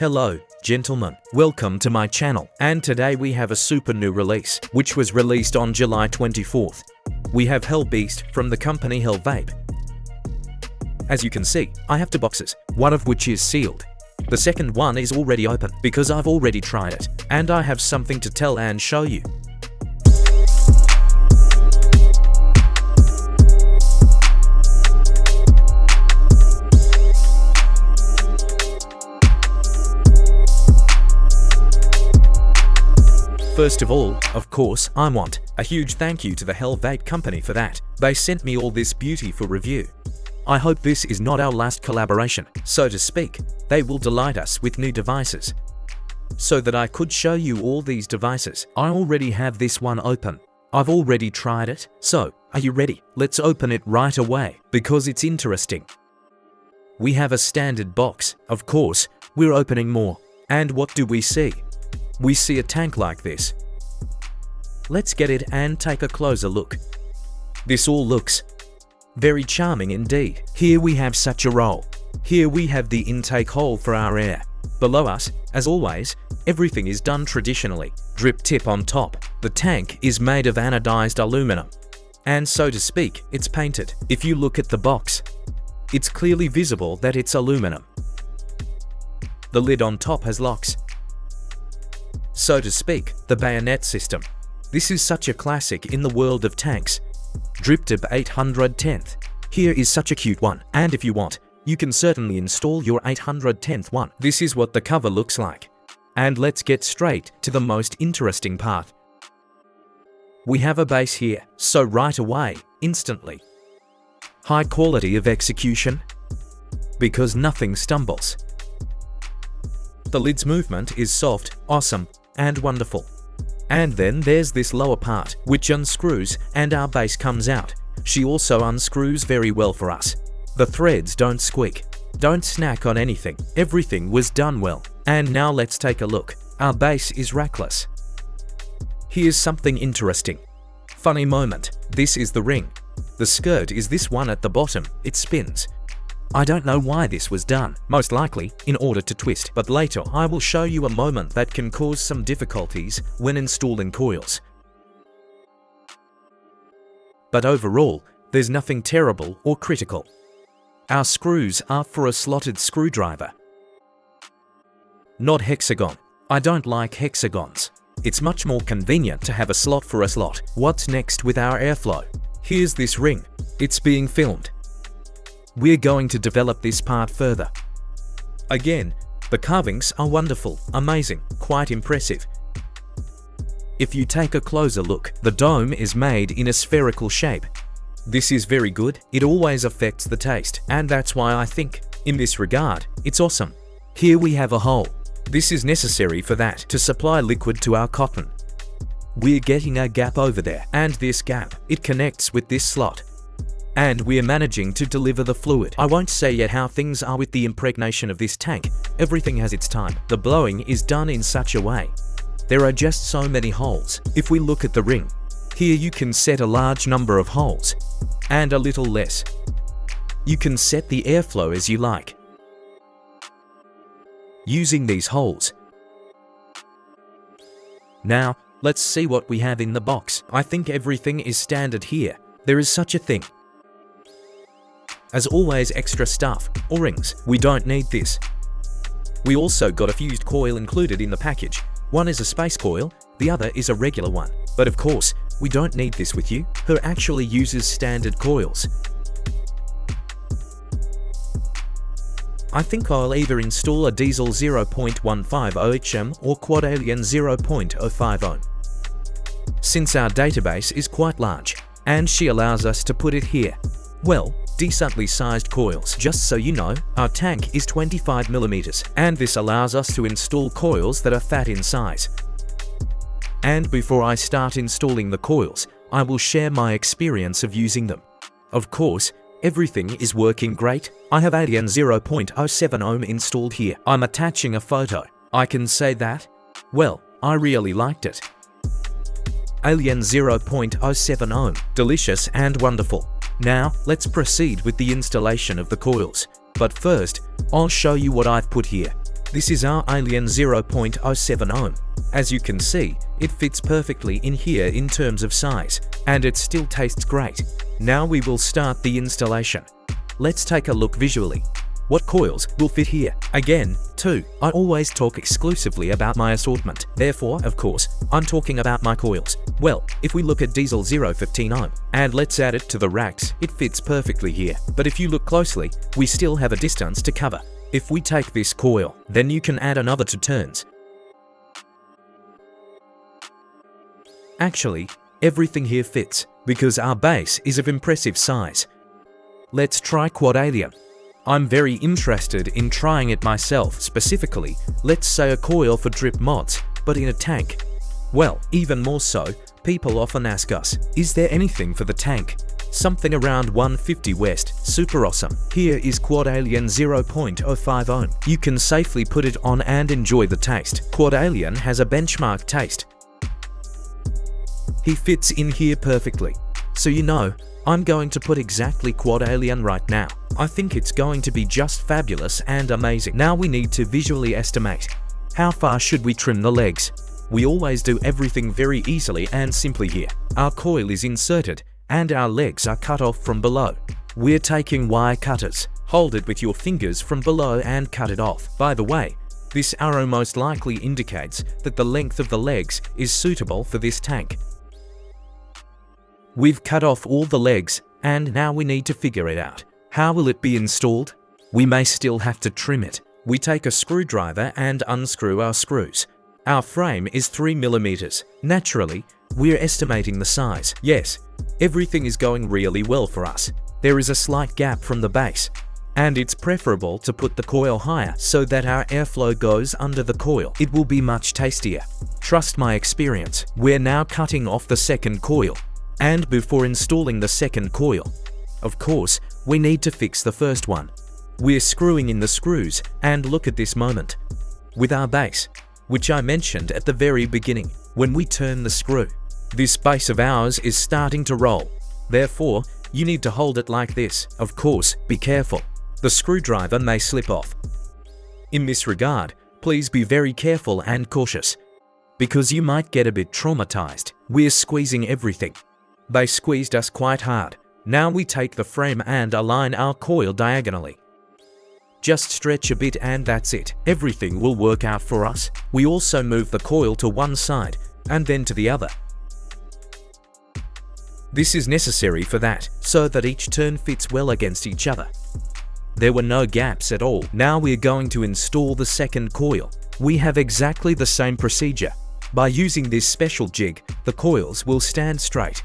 Hello, gentlemen, welcome to my channel, and today we have a super new release, which was released on July 24th. We have HellBeast from the company HellVape. As you can see, I have two boxes, one of which is sealed. The second one is already open, because I've already tried it, and I have something to tell and show you. First of all, of course, I want a huge thank you to the HellVape company for that. They sent me all this beauty for review. I hope this is not our last collaboration, so to speak. They will delight us with new devices. So that I could show you all these devices, I already have this one open. I've already tried it, so are you ready? Let's open it right away, because it's interesting. We have a standard box, of course, we're opening more. And what do we see? We see a tank like this. Let's get it and take a closer look. This all looks very charming indeed. Here we have such a roll. Here we have the intake hole for our air. Below us, as always, everything is done traditionally. Drip tip on top. The tank is made of anodized aluminum. And so to speak, it's painted. If you look at the box, it's clearly visible that it's aluminum. The lid on top has locks. So to speak, the bayonet system. This is such a classic in the world of tanks. Drip tip 810th. Here is such a cute one, and if you want, you can certainly install your 810th one. This is what the cover looks like. And let's get straight to the most interesting part. We have a base here, so right away, instantly. High quality of execution, because nothing stumbles. The lid's movement is soft, awesome, and wonderful. And then there's this lower part, which unscrews and our base comes out. She also unscrews very well for us. The threads don't squeak, don't snack on anything. Everything was done well. And now let's take a look. Our base is rackless. Here's something interesting. Funny moment. This is the ring. The skirt is this one at the bottom. It spins. I don't know why this was done, most likely in order to twist, but later I will show you a moment that can cause some difficulties when installing coils. But overall, there's nothing terrible or critical. Our screws are for a slotted screwdriver, not hexagon. I don't like hexagons. It's much more convenient to have a slot for a slot. What's next with our airflow? Here's this ring. It's being filmed. We're going to develop this part further. Again, the carvings are wonderful, amazing, quite impressive. If you take a closer look, the dome is made in a spherical shape. This is very good. It always affects the taste, and that's why I think, in this regard, it's awesome. Here we have a hole. This is necessary for that to supply liquid to our cotton. We're getting a gap over there, and this gap, it connects with this slot. And we're managing to deliver the fluid. I won't say yet how things are with the impregnation of this tank. Everything has its time. The blowing is done in such a way. There are just so many holes. If we look at the ring, here you can set a large number of holes, and a little less. You can set the airflow as you like, using these holes. Now, let's see what we have in the box. I think everything is standard here. There is such a thing as always extra stuff, or rings. We don't need this. We also got a fused coil included in the package. One is a space coil, the other is a regular one. But of course, we don't need this with you. Her actually uses standard coils. I think I'll either install a diesel 0.15 HM or quad alien 0.05 since our database is quite large, and she allows us to put it here. Well, decently sized coils. Just so you know, our tank is 25mm, and this allows us to install coils that are fat in size. And before I start installing the coils, I will share my experience of using them. Of course, everything is working great. I have Alien 0.07 installed here. I'm attaching a photo. I can say that, well, I really liked it. Alien 0.07, delicious and wonderful. Now, let's proceed with the installation of the coils. But first, I'll show you what I've put here. This is our Alien 0.07 ohm. As you can see, it fits perfectly in here in terms of size, and it still tastes great. Now we will start the installation. Let's take a look visually. What coils will fit here? Again, I always talk exclusively about my assortment. Therefore, of course, I'm talking about my coils. Well, if we look at diesel 0.15 ohm, and let's add it to the racks, it fits perfectly here. But if you look closely, we still have a distance to cover. If we take this coil, then you can add another 2 turns. Actually, everything here fits, because our base is of impressive size. Let's try Quad Alien. I'm very interested in trying it myself, specifically, let's say a coil for drip mods, but in a tank. Well, even more so, people often ask us, is there anything for the tank? Something around 150 West, super awesome. Here is Quad Alien 0.05 ohm. You can safely put it on and enjoy the taste. Quad Alien has a benchmark taste. He fits in here perfectly. So you know, I'm going to put exactly Quad Alien right now. I think it's going to be just fabulous and amazing. Now we need to visually estimate. How far should we trim the legs? We always do everything very easily and simply here. Our coil is inserted and our legs are cut off from below. We're taking wire cutters. Hold it with your fingers from below and cut it off. By the way, this arrow most likely indicates that the length of the legs is suitable for this tank. We've cut off all the legs, and now we need to figure it out. How will it be installed? We may still have to trim it. We take a screwdriver and unscrew our screws. Our frame is 3 mm. Naturally, we're estimating the size. Yes, everything is going really well for us. There is a slight gap from the base, and it's preferable to put the coil higher so that our airflow goes under the coil. It will be much tastier. Trust my experience. We're now cutting off the second coil. And before installing the second coil, of course, we need to fix the first one. We're screwing in the screws, and look at this moment. With our base, which I mentioned at the very beginning, when we turn the screw, this base of ours is starting to roll. Therefore, you need to hold it like this. Of course, be careful. The screwdriver may slip off. In this regard, please be very careful and cautious, because you might get a bit traumatized. We're squeezing everything. They squeezed us quite hard. Now we take the frame and align our coil diagonally. Just stretch a bit and that's it. Everything will work out for us. We also move the coil to one side and then to the other. This is necessary for that, so that each turn fits well against each other. There were no gaps at all. Now we're going to install the second coil. We have exactly the same procedure. By using this special jig, the coils will stand straight.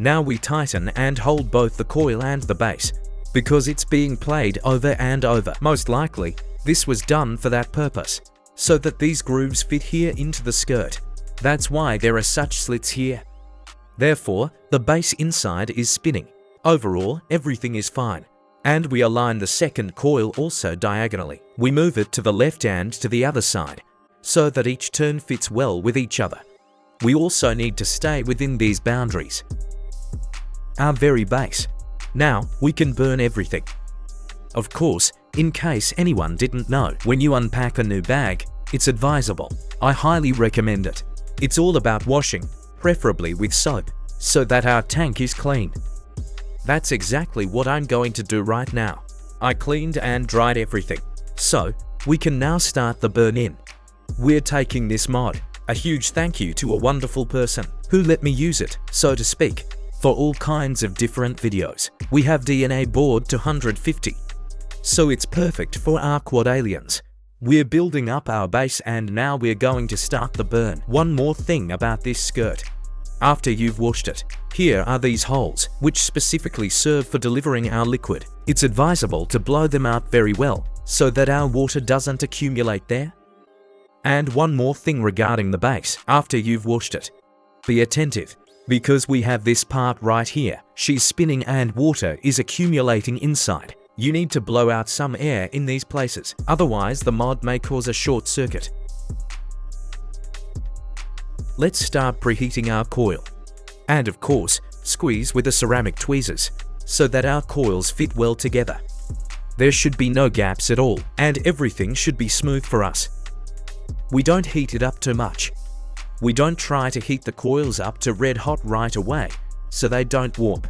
Now we tighten and hold both the coil and the base, because it's being played over and over. Most likely, this was done for that purpose, so that these grooves fit here into the skirt. That's why there are such slits here. Therefore, the base inside is spinning. Overall, everything is fine. And we align the second coil also diagonally. We move it to the left and to the other side, so that each turn fits well with each other. We also need to stay within these boundaries. Our very base. Now, we can burn everything. Of course, in case anyone didn't know, when you unpack a new bag, it's advisable. I highly recommend it. It's all about washing, preferably with soap, so that our tank is clean. That's exactly what I'm going to do right now. I cleaned and dried everything. So, we can now start the burn-in. We're taking this mod. A huge thank you to a wonderful person who let me use it, so to speak, for all kinds of different videos. We have DNA board to 150, so it's perfect for our Quad Aliens. We're building up our base and now we're going to start the burn. One more thing about this skirt. After you've washed it, here are these holes, which specifically serve for delivering our liquid. It's advisable to blow them out very well, so that our water doesn't accumulate there. And one more thing regarding the base. After you've washed it, be attentive, because we have this part right here. She's spinning and water is accumulating inside. You need to blow out some air in these places, otherwise the mod may cause a short circuit. Let's start preheating our coil. And of course, squeeze with the ceramic tweezers, so that our coils fit well together. There should be no gaps at all, and everything should be smooth for us. We don't heat it up too much. We don't try to heat the coils up to red hot right away, so they don't warp.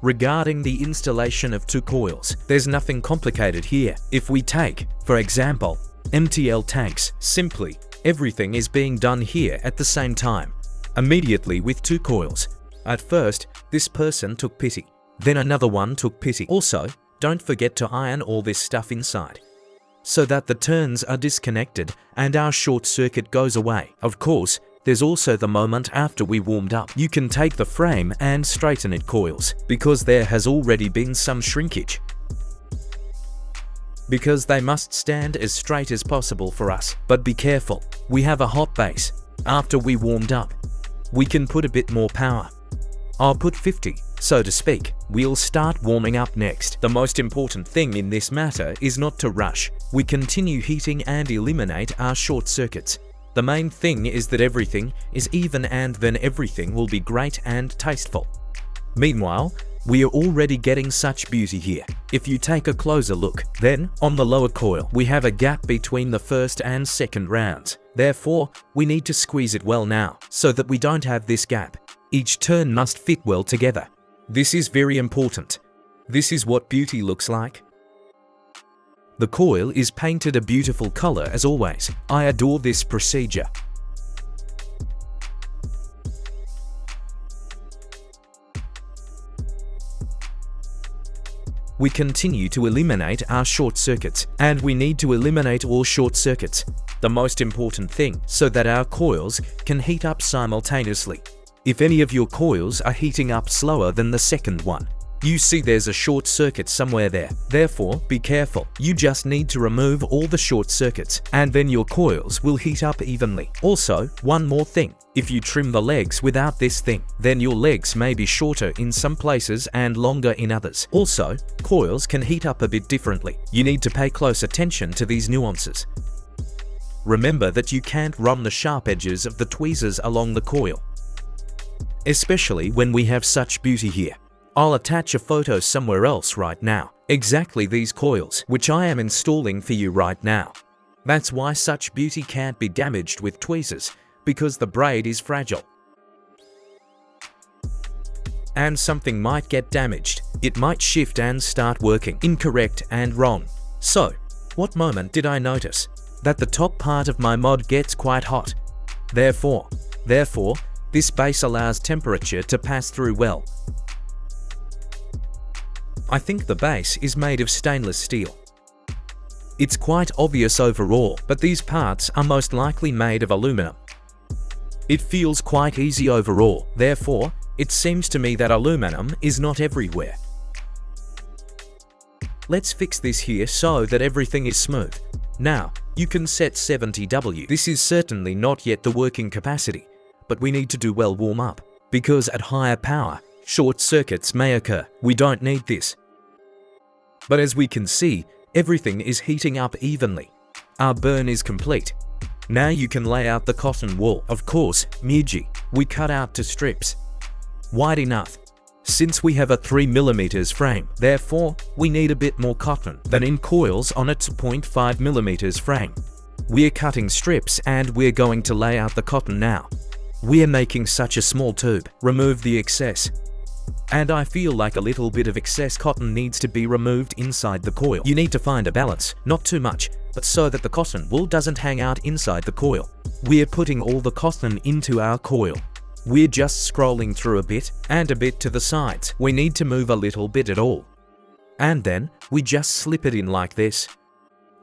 Regarding the installation of two coils, there's nothing complicated here. If we take, for example, MTL tanks, simply, everything is being done here at the same time, immediately with two coils. At first, this person took pity, then another one took pity. Also, don't forget to iron all this stuff inside, so that the turns are disconnected and our short circuit goes away. Of course, there's also the moment after we warmed up. You can take the frame and straighten it coils, because there has already been some shrinkage. Because they must stand as straight as possible for us. But be careful, we have a hot base. After we warmed up, we can put a bit more power. I'll put 50, so to speak. We'll start warming up next. The most important thing in this matter is not to rush. We continue heating and eliminate our short circuits. The main thing is that everything is even, and then everything will be great and tasteful. Meanwhile, we are already getting such beauty here. If you take a closer look, then, on the lower coil, we have a gap between the first and second rounds. Therefore, we need to squeeze it well now, so that we don't have this gap. Each turn must fit well together. This is very important. This is what beauty looks like. The coil is painted a beautiful color as always. I adore this procedure. We continue to eliminate our short circuits, and we need to eliminate all short circuits, the most important thing, so that our coils can heat up simultaneously. If any of your coils are heating up slower than the second one, you see there's a short circuit somewhere there. Therefore, be careful. You just need to remove all the short circuits, and then your coils will heat up evenly. Also, one more thing. If you trim the legs without this thing, then your legs may be shorter in some places and longer in others. Also, coils can heat up a bit differently. You need to pay close attention to these nuances. Remember that you can't run the sharp edges of the tweezers along the coil, especially when we have such beauty here. I'll attach a photo somewhere else right now. Exactly these coils, which I am installing for you right now. That's why such beauty can't be damaged with tweezers, because the braid is fragile. And something might get damaged. It might shift and start working incorrect and wrong. So, what moment did I notice that the top part of my mod gets quite hot? Therefore, this base allows temperature to pass through well. I think the base is made of stainless steel. It's quite obvious overall, but these parts are most likely made of aluminum. It feels quite easy overall, therefore, it seems to me that aluminum is not everywhere. Let's fix this here so that everything is smooth. Now, you can set 70W. This is certainly not yet the working capacity, but we need to do well warm up, because at higher power, short circuits may occur. We don't need this. But as we can see, everything is heating up evenly. Our burn is complete. Now you can lay out the cotton wool. Of course, Miji, we cut out to strips. Wide enough. Since we have a 3mm frame, therefore, we need a bit more cotton than in coils on its 0.5mm frame. We're cutting strips and we're going to lay out the cotton now. We're making such a small tube. Remove the excess. And I feel like a little bit of excess cotton needs to be removed inside the coil. You need to find a balance, not too much, but so that the cotton wool doesn't hang out inside the coil. We're putting all the cotton into our coil. We're just scrolling through a bit and a bit to the sides. We need to move a little bit at all. And then we just slip it in like this.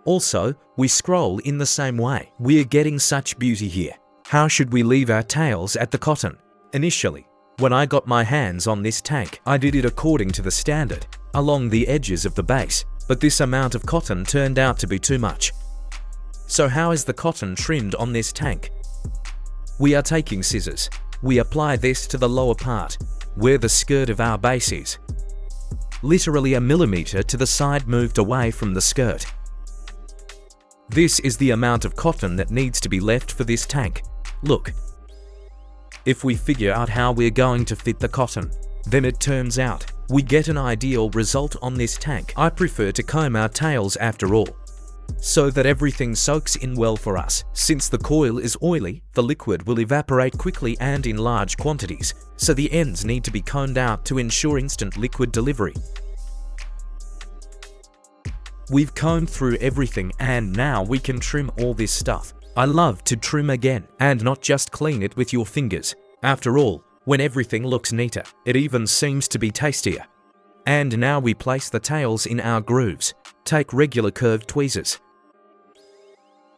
Also, we scroll in the same way. We're getting such beauty here. How should we leave our tails at the cotton? Initially, when I got my hands on this tank, I did it according to the standard, along the edges of the base, but this amount of cotton turned out to be too much. So how is the cotton trimmed on this tank? We are taking scissors. We apply this to the lower part, where the skirt of our base is. Literally a millimeter to the side moved away from the skirt. This is the amount of cotton that needs to be left for this tank. Look. If we figure out how we're going to fit the cotton, then it turns out we get an ideal result on this tank. I prefer to comb our tails after all, so that everything soaks in well for us. Since the coil is oily, the liquid will evaporate quickly and in large quantities, so the ends need to be combed out to ensure instant liquid delivery. We've combed through everything and now we can trim all this stuff. I love to trim again and not just clean it with your fingers. After all, when everything looks neater, it even seems to be tastier. And now we place the tails in our grooves. Take regular curved tweezers.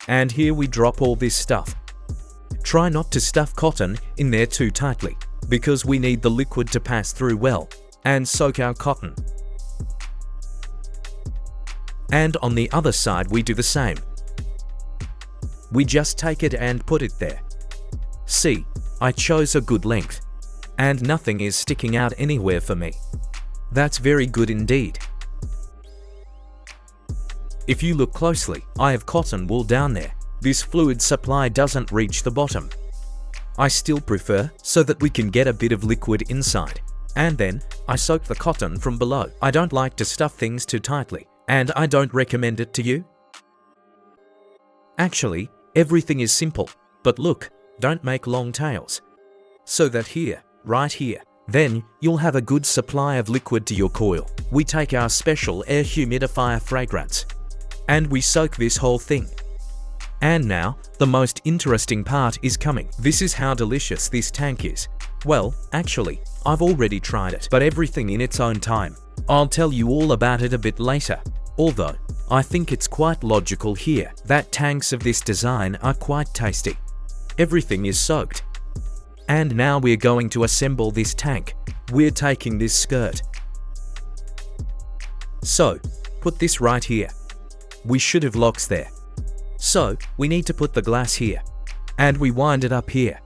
And here we drop all this stuff. Try not to stuff cotton in there too tightly, because we need the liquid to pass through well and soak our cotton. And on the other side we do the same. We just take it and put it there. See, I chose a good length, and nothing is sticking out anywhere for me. That's very good indeed. If you look closely, I have cotton wool down there. This fluid supply doesn't reach the bottom. I still prefer so that we can get a bit of liquid inside. And then, I soak the cotton from below. I don't like to stuff things too tightly, and I don't recommend it to you. Actually, everything is simple, but look, don't make long tails. So that here, right here, then you'll have a good supply of liquid to your coil. We take our special air humidifier fragrance, and we soak this whole thing. And now, the most interesting part is coming. This is how delicious this tank is. Well, actually, I've already tried it, but everything in its own time. I'll tell you all about it a bit later. Although, I think it's quite logical here that tanks of this design are quite tasty. Everything is soaked. And now we're going to assemble this tank. We're taking this skirt. So, put this right here. We should have locks there. So, we need to put the glass here. And we wind it up here.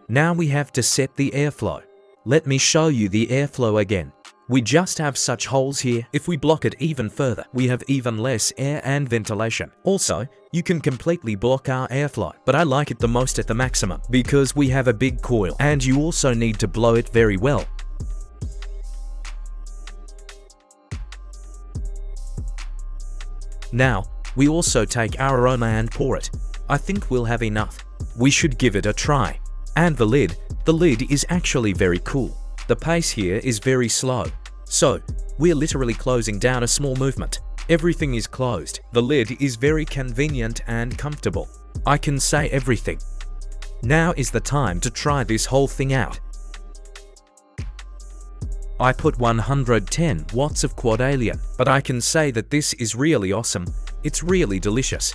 Now we have to set the airflow. Let me show you the airflow again. We just have such holes here. If we block it even further, we have even less air and ventilation. Also, you can completely block our airflow, but I like it the most at the maximum because we have a big coil and you also need to blow it very well. Now, we also take our aroma and pour it. I think we'll have enough. We should give it a try. And the lid is actually very cool. The pace here is very slow. So, we're literally closing down a small movement. Everything is closed. The lid is very convenient and comfortable. I can say everything. Now is the time to try this whole thing out. I put 110 watts of quad alien, but I can say that this is really awesome. It's really delicious.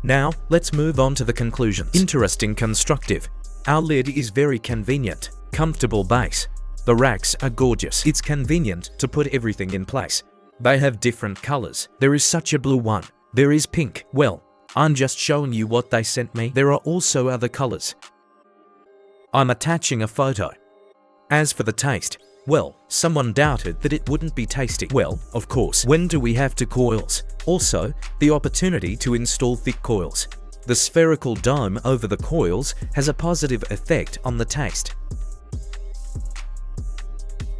Now, let's move on to the conclusions. Interesting constructive. Our lid is very convenient. Comfortable base. The racks are gorgeous. It's convenient to put everything in place. They have different colors. There is such a blue one. There is pink. Well, I'm just showing you what they sent me. There are also other colors. I'm attaching a photo. As for the taste, well, someone doubted that it wouldn't be tasty. Well, of course, when do we have two coils? Also, the opportunity to install thick coils. The spherical dome over the coils has a positive effect on the taste.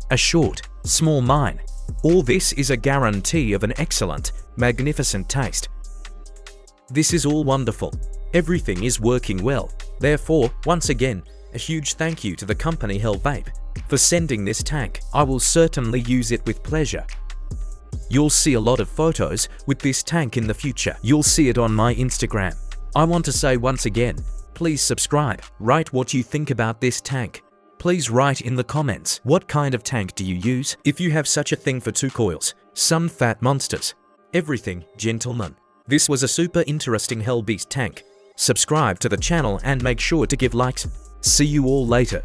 A short, small mine. All this is a guarantee of an excellent, magnificent taste. This is all wonderful. Everything is working well. Therefore, once again, a huge thank you to the company HellBeast for sending this tank. I will certainly use it with pleasure. You'll see a lot of photos with this tank in the future. You'll see it on my Instagram. I want to say once again, please subscribe. Write what you think about this tank. Please write in the comments, what kind of tank do you use? If you have such a thing for two coils, some fat monsters. Everything, gentlemen. This was a super interesting HellBeast tank. Subscribe to the channel and make sure to give likes. See you all later.